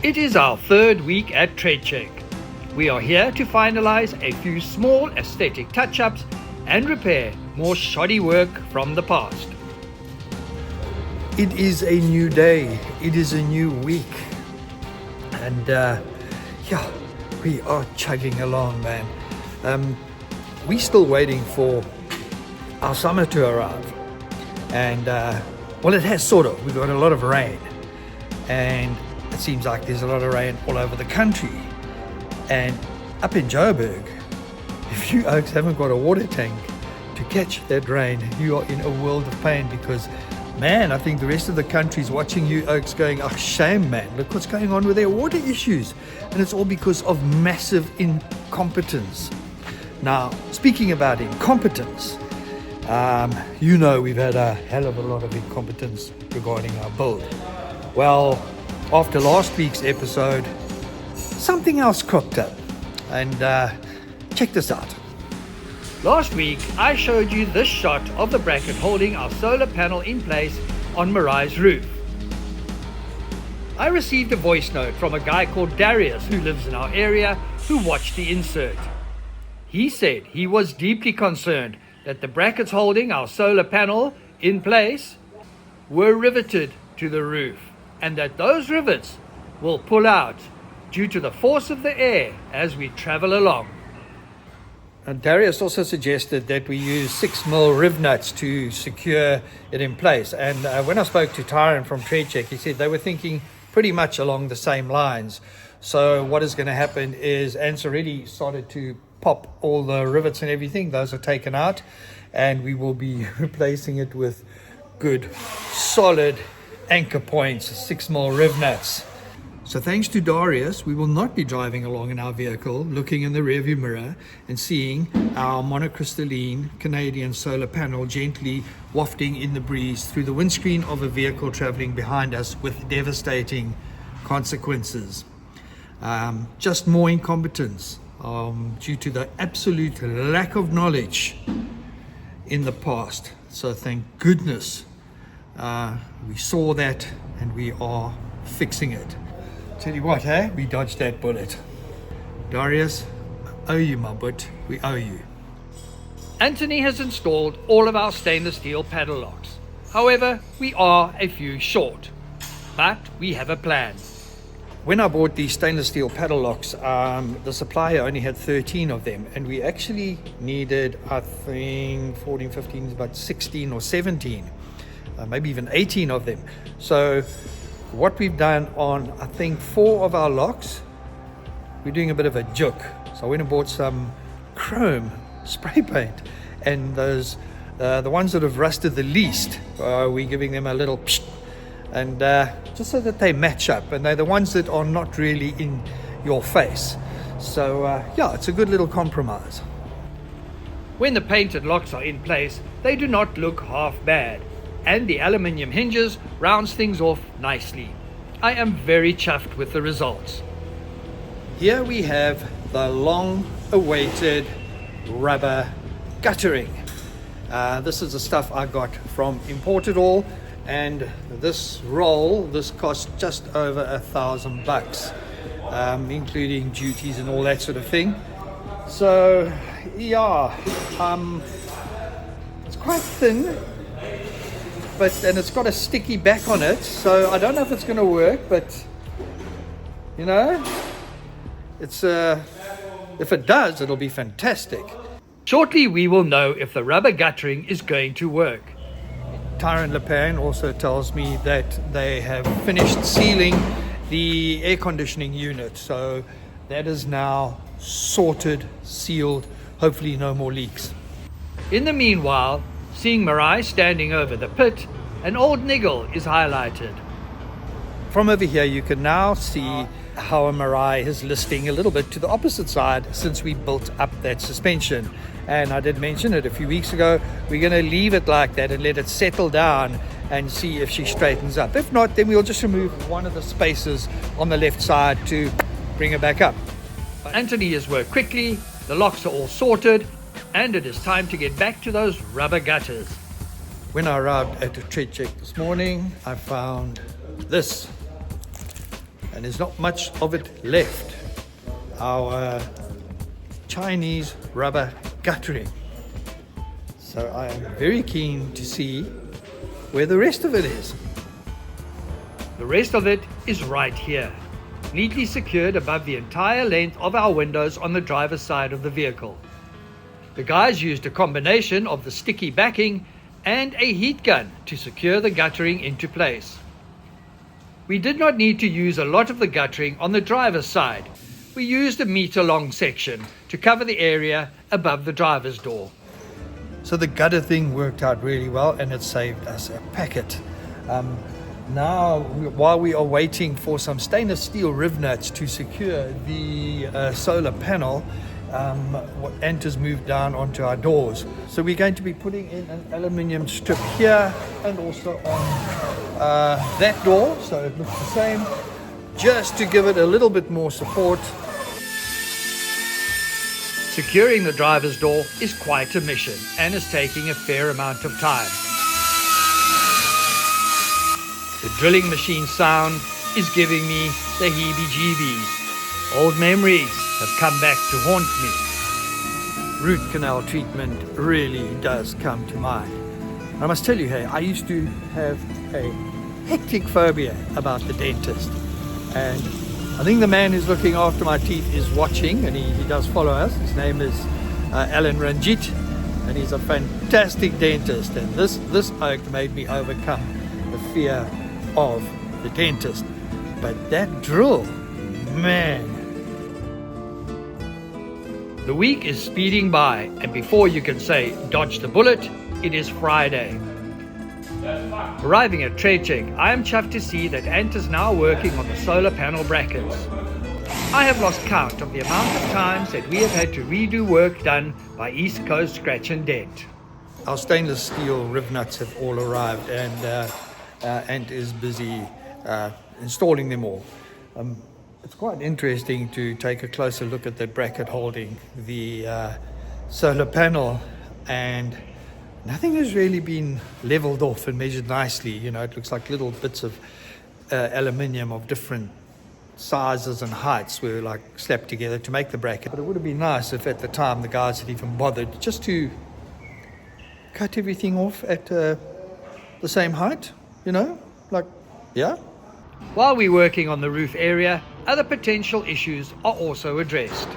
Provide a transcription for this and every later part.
It is our third week at trade check. We are here to finalize a few small aesthetic touch-ups and repair more shoddy work from the past. It is a new day, it is a new week, and we are chugging along, man. We're still waiting for our summer to arrive, and it has sort of. We've got a lot of rain, and it seems like there's a lot of rain all over the country. And up in Joburg, if you oaks haven't got a water tank to catch that rain, you are in a world of pain, because man, I think the rest of the country is watching you oaks going, oh shame man, look what's going on with their water issues. And it's all because of massive incompetence. Now, speaking about incompetence, we've had a hell of a lot of incompetence regarding our build. Well, after last week's episode, something else cropped up, and check this out. Last week, I showed you this shot of the bracket holding our solar panel in place on Meraai's roof. I received a voice note from a guy called Darius who lives in our area who watched the insert. He said he was deeply concerned that the brackets holding our solar panel in place were riveted to the roof, and that those rivets will pull out due to the force of the air as we travel along. And Darius also suggested that we use 6mm riv nuts to secure it in place. And when I spoke to Tyron from Trade Check, he said they were thinking pretty much along the same lines. So what is going to happen is Ant's already started to pop all the rivets and everything. Those are taken out, and we will be replacing it with good, solid anchor points, 6mm riv nuts. So thanks to Darius, we will not be driving along in our vehicle, looking in the rearview mirror and seeing our monocrystalline Canadian solar panel gently wafting in the breeze through the windscreen of a vehicle traveling behind us with devastating consequences. Just more incompetence due to the absolute lack of knowledge in the past. So thank goodness we saw that, and we are fixing it. Tell you what, we dodged that bullet. Darius, owe you, my butt. We owe you. Anthony has installed all of our stainless steel paddle locks. However, we are a few short, but we have a plan. When I bought these stainless steel paddle locks, the supplier only had 13 of them, and we actually needed, I think, 14, 15, about 16 or 17, maybe even 18 of them. So what we've done on, I think, 4 of our locks, we're doing a bit of a juke. So I went and bought some chrome spray paint, and those the ones that have rusted the least, we're giving them a little psh, and just so that they match up, and they're the ones that are not really in your face. So it's a good little compromise. When the painted locks are in place, they do not look half bad, and the aluminium hinges rounds things off nicely. I am very chuffed with the results. Here we have the long-awaited rubber guttering. This is the stuff I got from Imported All, and this cost just over $1,000, including duties and all that sort of thing. So it's quite thin, and it's got a sticky back on it, so I don't know if it's going to work, but it's if it does, it'll be fantastic. Shortly we will know if the rubber guttering is going to work. Tyron Lepan also tells me that they have finished sealing the air conditioning unit, so that is now sorted, sealed, hopefully no more leaks. In the meanwhile, seeing Meraai standing over the pit, an old niggle is highlighted. From over here you can now see how a Meraai is listing a little bit to the opposite side since we built up that suspension. And I did mention it a few weeks ago, we're going to leave it like that and let it settle down and see if she straightens up. If not, then we'll just remove one of the spaces on the left side to bring her back up. Anthony has worked quickly, the locks are all sorted, and it is time to get back to those rubber gutters. When I arrived at the trade check this morning, I found this. and there's not much of it left. Our Chinese rubber guttering. So I am very keen to see where the rest of it is. The rest of it is right here, neatly secured above the entire length of our windows on the driver's side of the vehicle. The guys used a combination of the sticky backing and a heat gun to secure the guttering into place. We did not need to use a lot of the guttering on the driver's side. We used a meter-long section to cover the area above the driver's door. So the gutter thing worked out really well, and it saved us a packet. Now, while we are waiting for some stainless steel riv nuts to secure the solar panel, Ant has moved down onto our doors. So we're going to be putting in an aluminium strip here and also on that door, so it looks the same, just to give it a little bit more support. Securing the driver's door is quite a mission and is taking a fair amount of time. The drilling machine sound is giving me the heebie-jeebies. Old memories have come back to haunt me. Root canal treatment really does come to mind. I must tell you, hey, I used to have a hectic phobia about the dentist. And I think the man who's looking after my teeth is watching, and he does follow us. His name is Alan Ranjit, and he's a fantastic dentist. And this oak made me overcome the fear of the dentist. But that drill, man. The week is speeding by, and before you can say dodge the bullet, it is Friday. Arriving at trade check, I am chuffed to see that Ant is now working on the solar panel brackets. I have lost count of the amount of times that we have had to redo work done by East Coast Scratch and Dent. Our stainless steel riv nuts have all arrived, and Ant is busy installing them all. It's quite interesting to take a closer look at that bracket holding the solar panel, and nothing has really been leveled off and measured nicely. You know, it looks like little bits of aluminium of different sizes and heights were like slapped together to make the bracket. But it would have been nice if at the time the guys had even bothered just to cut everything off at the same height, you know, like, yeah. While we're working on the roof area, other potential issues are also addressed.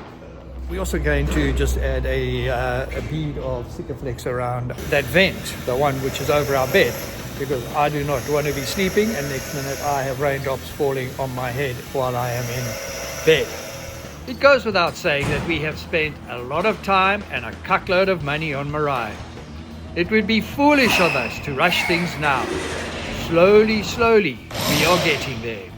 We're also going to just add a bead of Sikaflex around that vent, the one which is over our bed, because I do not want to be sleeping and next minute I have raindrops falling on my head while I am in bed. It goes without saying that we have spent a lot of time and a cuckload of money on Meraai. It would be foolish of us to rush things now. Slowly, we are getting there.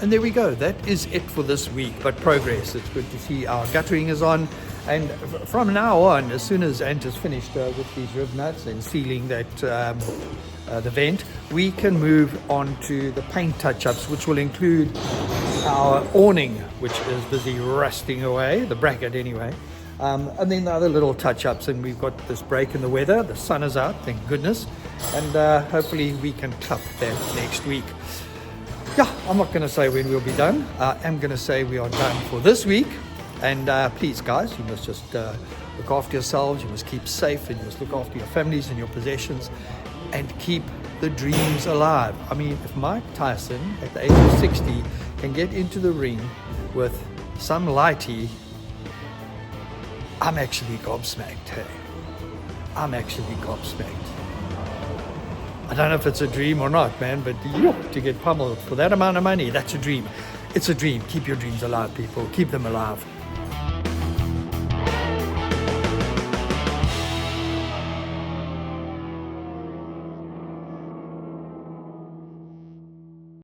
And there we go. That is it for this week, but progress. It's good to see our guttering is on. And from now on, as soon as Ant is finished with these riv nuts and sealing that the vent, we can move on to the paint touch-ups, which will include our awning, which is busy rusting away, the bracket anyway. And then the other little touch-ups, and we've got this break in the weather. The sun is out, thank goodness. And hopefully we can club that next week. Yeah, I'm not going to say when we'll be done. I am going to say we are done for this week. And please, guys, you must just look after yourselves. You must keep safe, and you must look after your families and your possessions, and keep the dreams alive. I mean, if Mike Tyson, at the age of 60, can get into the ring with some lighty, I'm actually gobsmacked, hey. I'm actually gobsmacked. I don't know if it's a dream or not, man, but to get pummeled for that amount of money, that's a dream. It's a dream. Keep your dreams alive, people. Keep them alive.